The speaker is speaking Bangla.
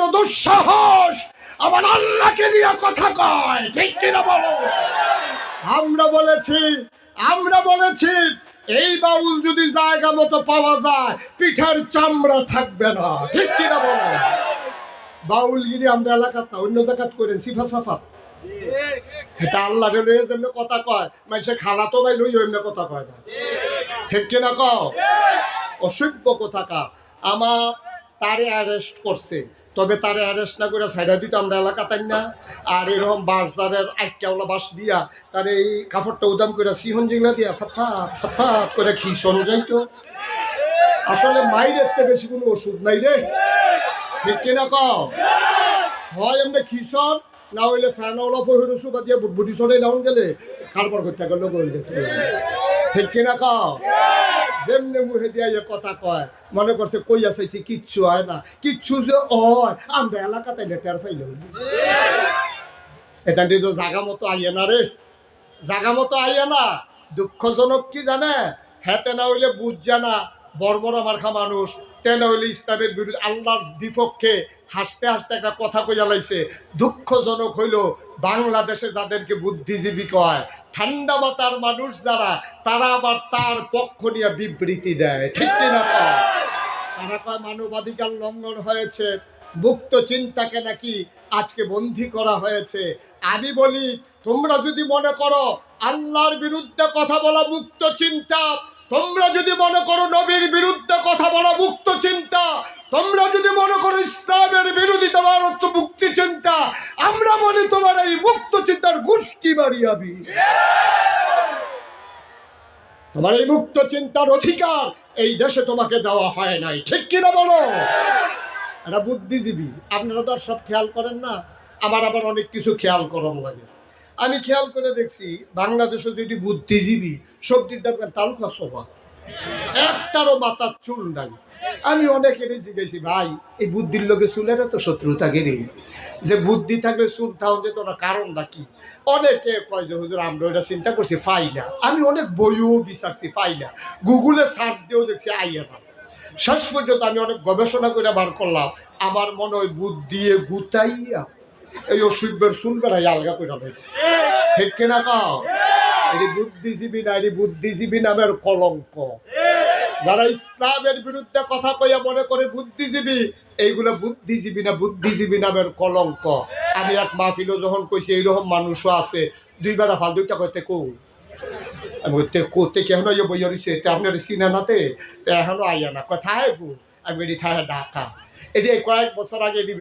বড় দুঃসাহস আমার আল্লাহকে নিয়ে কথা কয়, ঠিক কিনা বলো? আমরা বলেছি এই বাউল যদি জায়গা মতো পাওয়া যায় পিঠার চামড়া থাকবে না, ঠিক কিনা বলো? বাউলগিরি আমরা এলাকাত না, অন্য জায়গাত করেন সিফা সাফাত। এটা আল্লাহ যেমন কথা কয় মানুষে খালা তো ভাই লই এমনি কথা কয় না, ঠিক কিনা কও? অসভ্য কোথাকার। আমার তারে অ্যারেস্ট করছে, তবে তারে অ্যারেস্ট না করে সাইডা দিত আমরা এলাকা তাই না। আর এরকম বাজারের আইকাওলা বাস দিয়া তার এই কাপড়টা উদাম করে সিহন জিংলা দিয়া ফাতফাত ফাতফাত করে খিসন যাইতো। আসলে মাইরের থেকে বেশি কোনো ওষুধ নাই রে, ঠিক কিনা কও? হয় এমনি খিসন, না হইলে ফ্যান ওলা ফহির সুবা দিয়ে বুটবুটি চলে ডাউন গেলে খারবার করতে গেল গোল দেখতে, ঠিক কিনা কও? যেমনি মুখে দিয়া কথা কয় মনে করছে কই আসাইছি, কিচ্ছু হয় না। কিচ্ছু যে হয় আমরা এলাকাতে টের পাইলে এটা তো জাগা মতো আইয়ে না রে, জাগা মতো আইয়ে না। দুঃখজনক কি জানে, হেতে না হইলে বুঝছে না বর্বর মার্খা মানুষ, তেনা হইলে ইসলামের বিরুদ্ধে আল্লাহর বিপক্ষে হাসতে হাসতে একটা কথা কইয়া লাইছে। দুঃখজনক হইল বাংলাদেশে যাদেরকে বুদ্ধিজীবী কয়, ঠান্ডা মাথার মানুষ যারা, তারা আবার তার পক্ষ নিয়ে বিবৃতি দেয়, ঠিক কিনা কয়? তারা কয় মানবাধিকার লঙ্ঘন হয়েছে, মুক্ত চিন্তাকে নাকি আজকে বন্দী করা হয়েছে। আমি বলি তোমরা যদি মনে করো আল্লাহর বিরুদ্ধে কথা বলা মুক্ত চিন্তা, তোমরা যদি মনে করো নবীর বিরুদ্ধে কথা বলা মুক্ত চিন্তা, তোমরা যদি মনে করো ইসলামের বিরোধিতা মানত মুক্তি চিন্তা, আমরা বলি তোমার এই মুক্ত চিন্তার গোষ্ঠী বাড়িয়াবি। তোমার এই মুক্ত চিন্তার অধিকার এই দেশে তোমাকে দেওয়া হয় নাই, ঠিক কিনা বলো? এটা বুদ্ধিজীবী। আপনারা তো আর সব খেয়াল করেন না, আমার আবার অনেক কিছু খেয়াল করার লাগে। আমি খেয়াল করে দেখছি বাংলাদেশে যদি বুদ্ধিজীবী সবজির দাম তালুকা সোভা, একটারও মাথার চুল নাই। আমি অনেকেরই জিজ্ঞেসি ভাই এই বুদ্ধির লোকে চুলের তো শত্রুতা গেরে, যে বুদ্ধি থাকলে চুল থাও যেত না, কারণটা কি? অনেকে কয় যে হুজুর আমরা ওইটা চিন্তা করছি, পাই না। আমি অনেক বইও বিচারছি, পাই না। গুগলে সার্চ দিয়েও দেখছি আইয়া না। শেষ পর্যন্ত আমি অনেক গবেষণা করে বার করলাম, আমার মনে হয় বুদ্ধি গুতাইয়া এই অসুখের চুল বেড়াই আলগা করে রয়েছে, ঠিক কিনা কাও? এটি বুদ্ধিজীবী না, এটি বুদ্ধিজীবী নামের কলঙ্ক। যারা ইসলামের বিরুদ্ধে কথা কইয়া মনে করে বুদ্ধিজীবী, এইগুলো বুদ্ধিজীবী না, বুদ্ধিজীবী নামের কলঙ্ক। আমি এক মাহফিলও যখন কইছি এইরকম মানুষও আছে, দুই বেড়া ফাল দুইটা করতে কৌ আমি করতে কেন বইয়া রয়েছে আপনার সিনেমাতে এখনো আইয়া না কোথায়, আমি এটি থাকা ঢাকা। এটি কয়েক বছর আগে